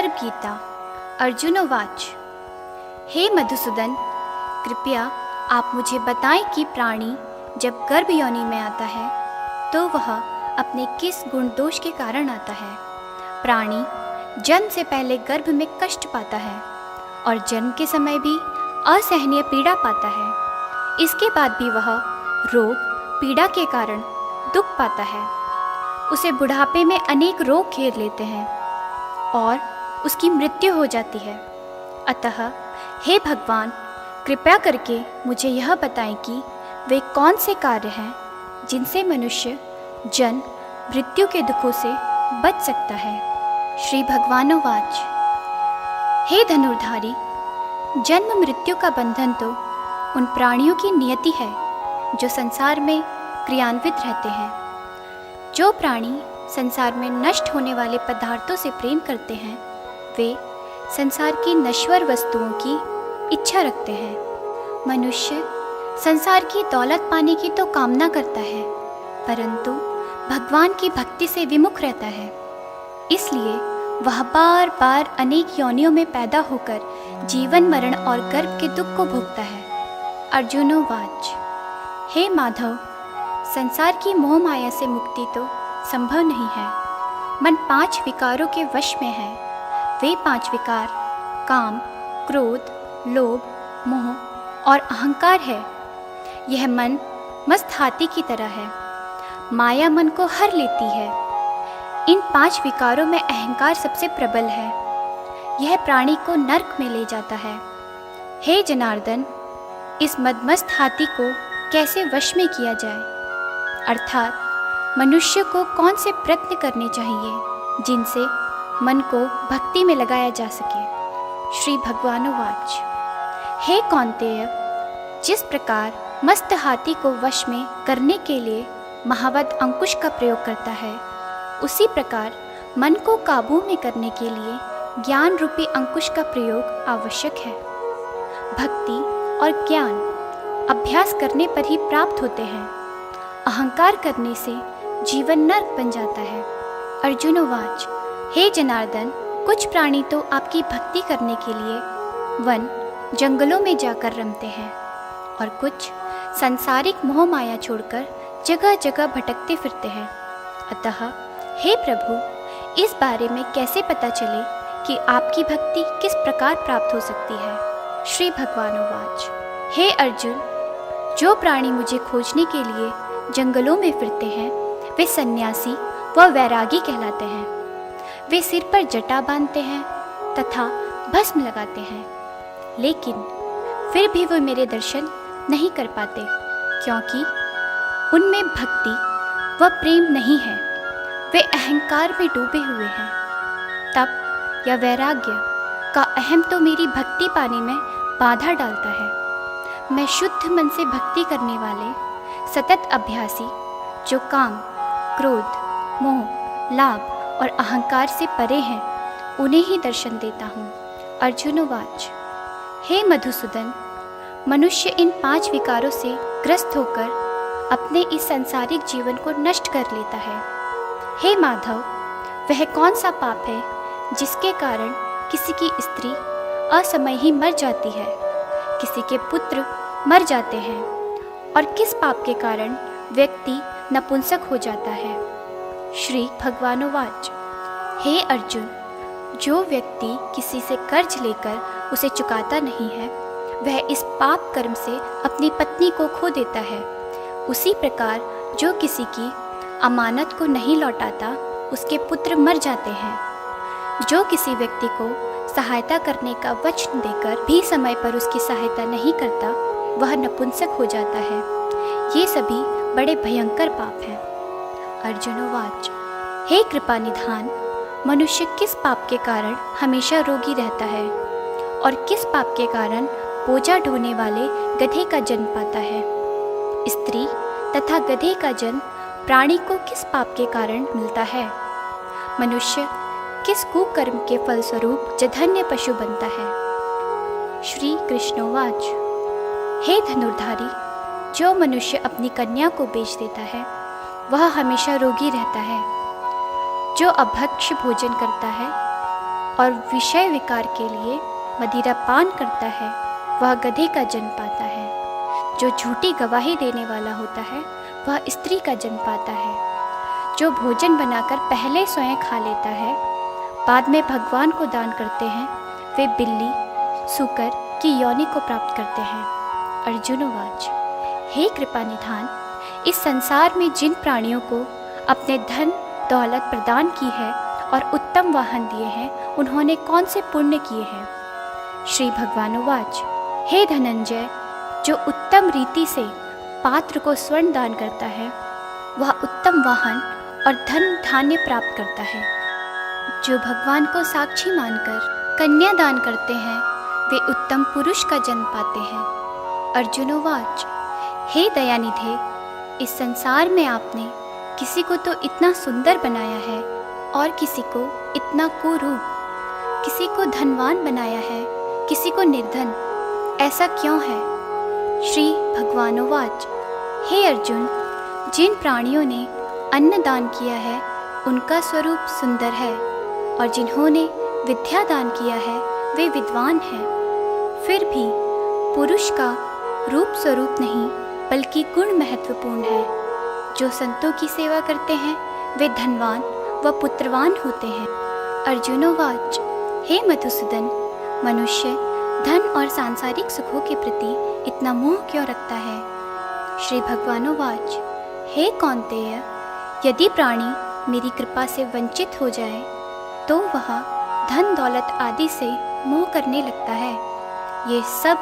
गर्भ गीता। अर्जुन उवाच। हे मधुसूदन, कृपया आप मुझे बताएं कि प्राणी जब गर्भ योनि में आता है तो वह अपने किस गुण दोष के कारण आता है। प्राणी जन्म से पहले गर्भ में कष्ट पाता है और जन्म के समय भी असहनीय पीड़ा पाता है। इसके बाद भी वह रोग पीड़ा के कारण दुख पाता है। उसे बुढ़ापे में अनेक रोग घेर लेते हैं और उसकी मृत्यु हो जाती है। अतः हे भगवान, कृपया करके मुझे यह बताएं कि वे कौन से कार्य हैं जिनसे मनुष्य जन्म मृत्यु के दुखों से बच सकता है। श्री भगवानोवाच। हे धनुर्धारी, जन्म मृत्यु का बंधन तो उन प्राणियों की नियति है जो संसार में क्रियान्वित रहते हैं। जो प्राणी संसार में नष्ट होने वाले पदार्थों से प्रेम करते हैं वे संसार की नश्वर वस्तुओं की इच्छा रखते हैं। मनुष्य संसार की दौलत पाने की तो कामना करता है, परंतु भगवान की भक्ति से विमुख रहता है। इसलिए वह बार बार अनेक योनियों में पैदा होकर जीवन मरण और गर्भ के दुख को भोगता है। अर्जुनोवाच। हे माधव, संसार की मोह माया से मुक्ति तो संभव नहीं है। मन 5 विकारों के वश में है। वे 5 विकार काम, क्रोध, लोभ, मोह और अहंकार है। यह मन मस्त हाथी की तरह है। माया मन को हर लेती है। इन 5 विकारों में अहंकार सबसे प्रबल है। यह प्राणी को नरक में ले जाता है। हे जनार्दन, इस मदमस्त हाथी को कैसे वश में किया जाए? अर्थात मनुष्य को कौन से प्रयत्न करने चाहिए जिनसे मन को भक्ति में लगाया जा सके। श्री भगवानोवाच। हे कौन्तेय, जिस प्रकार मस्त हाथी को वश में करने के लिए महावत अंकुश का प्रयोग करता है, उसी प्रकार मन को काबू में करने के लिए ज्ञान रूपी अंकुश का प्रयोग आवश्यक है। भक्ति और ज्ञान अभ्यास करने पर ही प्राप्त होते हैं। अहंकार करने से जीवन नरक बन जाता है। अर्जुनोवाच। हे जनार्दन, कुछ प्राणी तो आपकी भक्ति करने के लिए वन जंगलों में जाकर रमते हैं और कुछ सांसारिक मोह माया छोड़कर जगह जगह भटकते फिरते हैं। अतः हे प्रभु, इस बारे में कैसे पता चले कि आपकी भक्ति किस प्रकार प्राप्त हो सकती है। श्री भगवानोवाच। हे अर्जुन, जो प्राणी मुझे खोजने के लिए जंगलों में फिरते हैं वे सन्यासी व वैरागी कहलाते हैं। वे सिर पर जटा बांधते हैं तथा भस्म लगाते हैं, लेकिन फिर भी वे मेरे दर्शन नहीं कर पाते, क्योंकि उनमें भक्ति व प्रेम नहीं है। वे अहंकार में डूबे हुए हैं। तप या वैराग्य का अहम तो मेरी भक्ति पाने में बाधा डालता है। मैं शुद्ध मन से भक्ति करने वाले सतत अभ्यासी जो काम, क्रोध, मोह, लाभ और अहंकार से परे हैं, उन्हें ही दर्शन देता हूँ। अर्जुनोवाच। हे मधुसूदन, मनुष्य इन 5 विकारों से ग्रस्त होकर अपने इस सांसारिक जीवन को नष्ट कर लेता है। हे माधव, वह कौन सा पाप है जिसके कारण किसी की स्त्री असमय ही मर जाती है, किसी के पुत्र मर जाते हैं, और किस पाप के कारण व्यक्ति नपुंसक हो जाता है। श्री भगवानोवाच। हे अर्जुन, जो व्यक्ति किसी से कर्ज लेकर उसे चुकाता नहीं है वह इस पाप कर्म से अपनी पत्नी को खो देता है। उसी प्रकार जो किसी की अमानत को नहीं लौटाता उसके पुत्र मर जाते हैं। जो किसी व्यक्ति को सहायता करने का वचन देकर भी समय पर उसकी सहायता नहीं करता वह नपुंसक हो जाता है। ये सभी बड़े भयंकर पाप हैं। अर्जुनोवाच। हे कृपा निधान, मनुष्य किस पाप के कारण हमेशा रोगी रहता है और किस पाप के कारण बोझा ढोने वाले गधे का जन्म पाता है। स्त्री तथा गधे का जन्म प्राणी को किस पाप के कारण मिलता है। मनुष्य किस कुकर्म के फलस्वरूप जघन्य पशु बनता है। श्री कृष्णोवाच। हे धनुर्धारी, जो मनुष्य अपनी कन्या को बेच देता है वह हमेशा रोगी रहता है। जो अभक्ष्य भोजन करता है और विषय विकार के लिए मदिरा पान करता है वह गधे का जन्म पाता है। जो झूठी गवाही देने वाला होता है वह स्त्री का जन्म पाता है। जो भोजन बनाकर पहले स्वयं खा लेता है बाद में भगवान को दान करते हैं वे बिल्ली सूकर की योनि को प्राप्त करते हैं। अर्जुनोवाच हे कृपा निधान, इस संसार में जिन प्राणियों को अपने धन दौलत प्रदान की है और उत्तम वाहन दिए हैं उन्होंने कौन से पुण्य किए हैं। श्री भगवानुवाच हे धनंजय, जो उत्तम रीति से पात्र को स्वर्ण दान करता है वह उत्तम वाहन और धन धान्य प्राप्त करता है। जो भगवान को साक्षी मानकर कन्या दान करते हैं वे उत्तम पुरुष का जन्म पाते हैं। अर्जुनोवाच हे दयानिधे, इस संसार में आपने किसी को तो इतना सुंदर बनाया है और किसी को इतना कुरूप, किसी को धनवान बनाया है किसी को निर्धन, ऐसा क्यों है। श्री भगवानोवाच हे अर्जुन, जिन प्राणियों ने अन्न दान किया है उनका स्वरूप सुंदर है और जिन्होंने विद्या दान किया है वे विद्वान हैं। फिर भी पुरुष का रूप स्वरूप नहीं बल्कि गुण महत्वपूर्ण है। जो संतों की सेवा करते हैं वे धनवान व पुत्रवान होते हैं। अर्जुनोवाच हे मधुसूदन, मनुष्य धन और सांसारिक सुखों के प्रति इतना मोह क्यों रखता है। श्री भगवानोवाच हे कौन्तेय, यदि प्राणी मेरी कृपा से वंचित हो जाए तो वह धन दौलत आदि से मोह करने लगता है। ये सब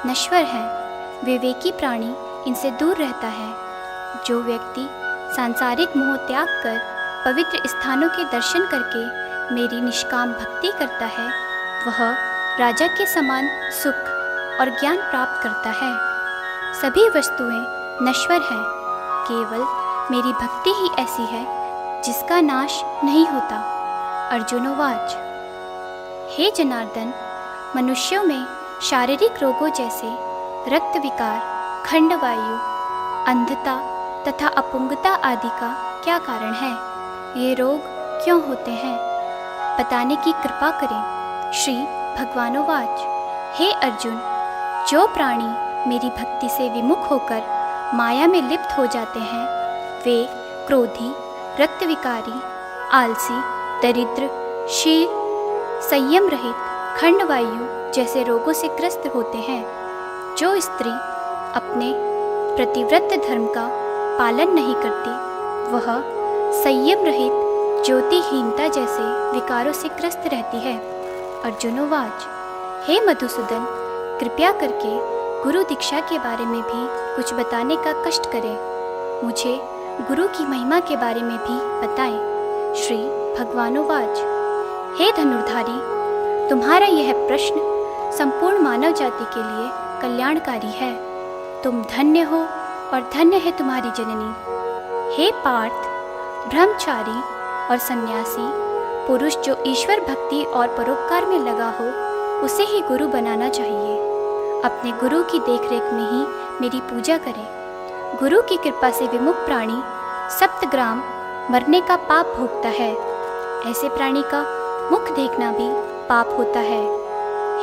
नश्वर हैं, विवेकी प्राणी इनसे दूर रहता है। जो व्यक्ति सांसारिक मोह त्याग कर पवित्र स्थानों के दर्शन करके मेरी निष्काम भक्ति करता है वह राजा के समान सुख और ज्ञान प्राप्त करता है। सभी वस्तुएं नश्वर हैं, केवल मेरी भक्ति ही ऐसी है जिसका नाश नहीं होता। अर्जुनोवाच हे जनार्दन, मनुष्यों में शारीरिक रोगों जैसे रक्त विकार, खंडवायु, अंधता तथा अपुंगता आदि का क्या कारण है। ये रोग क्यों होते हैं, बताने की कृपा करें। श्री भगवानोवाच हे अर्जुन, जो प्राणी मेरी भक्ति से विमुख होकर माया में लिप्त हो जाते हैं वे क्रोधी, रक्त विकारी, आलसी, दरिद्र, शील, संयम रहित, खंडवायु जैसे रोगों से ग्रस्त होते हैं। जो स्त्री अपने प्रतिव्रत धर्म का पालन नहीं करती वह संयम रहित ज्योतिहीनता जैसे विकारों से ग्रस्त रहती है। अर्जुनोवाच हे मधुसूदन, कृपया करके गुरु दीक्षा के बारे में भी कुछ बताने का कष्ट करें। मुझे गुरु की महिमा के बारे में भी बताएं। श्री भगवानोवाच हे धनुर्धारी, तुम्हारा यह प्रश्न संपूर्ण मानव जाति के लिए कल्याणकारी है। तुम धन्य हो और धन्य है तुम्हारी जननी। हे पार्थ, ब्रह्मचारी और सन्यासी पुरुष जो ईश्वर भक्ति और परोपकार में लगा हो उसे ही गुरु बनाना चाहिए। अपने गुरु की देखरेख में ही मेरी पूजा करें। गुरु की कृपा से विमुख प्राणी सप्तग्राम मरने का पाप भोगता है। ऐसे प्राणी का मुख देखना भी पाप होता है।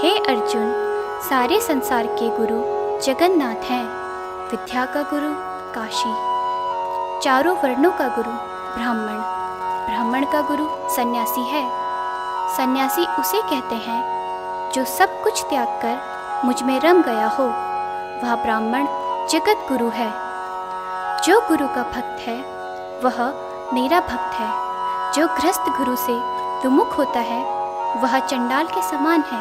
हे अर्जुन, सारे संसार के गुरु जगन्नाथ हैं। विद्या का गुरु काशी, चारों वर्णों का गुरु ब्राह्मण, ब्राह्मण का गुरु सन्यासी है। सन्यासी उसे कहते हैं जो सब कुछ त्याग कर मुझ में रम गया हो। वह ब्राह्मण जगत गुरु है। जो गुरु का भक्त है वह मेरा भक्त है। जो गृहस्थ गुरु से विमुख होता है वह चंडाल के समान है।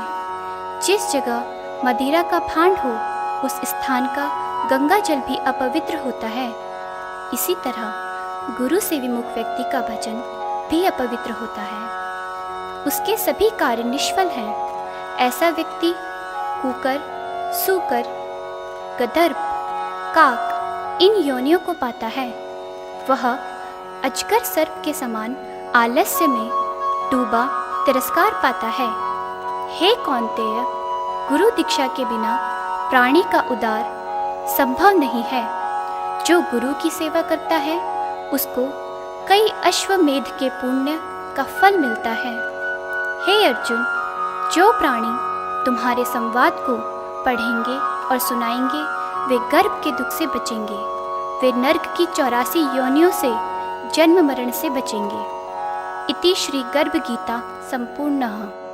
जिस जगह मदिरा का भांड हो उस स्थान का गंगा जल भी अपवित्र होता है। इसी तरह गुरु से विमुख व्यक्ति का भजन भी अपवित्र होता है। उसके सभी कार्य निष्फल हैं। ऐसा व्यक्ति कुकर, सूकर, गदर्प, काक इन योनियों को पाता है। वह अजगर सर्प के समान आलस्य में डूबा तिरस्कार पाता है। हे कौन्तेय, गुरु दीक्षा के बिना प्राणी का उद्धार संभव नहीं है। जो गुरु की सेवा करता है उसको कई अश्वमेध के पुण्य का फल मिलता है। हे अर्जुन, जो प्राणी तुम्हारे संवाद को पढ़ेंगे और सुनाएंगे वे गर्भ के दुख से बचेंगे, वे नर्क की 84 योनियों से जन्म मरण से बचेंगे। इति श्री गर्भ गीता संपूर्णः।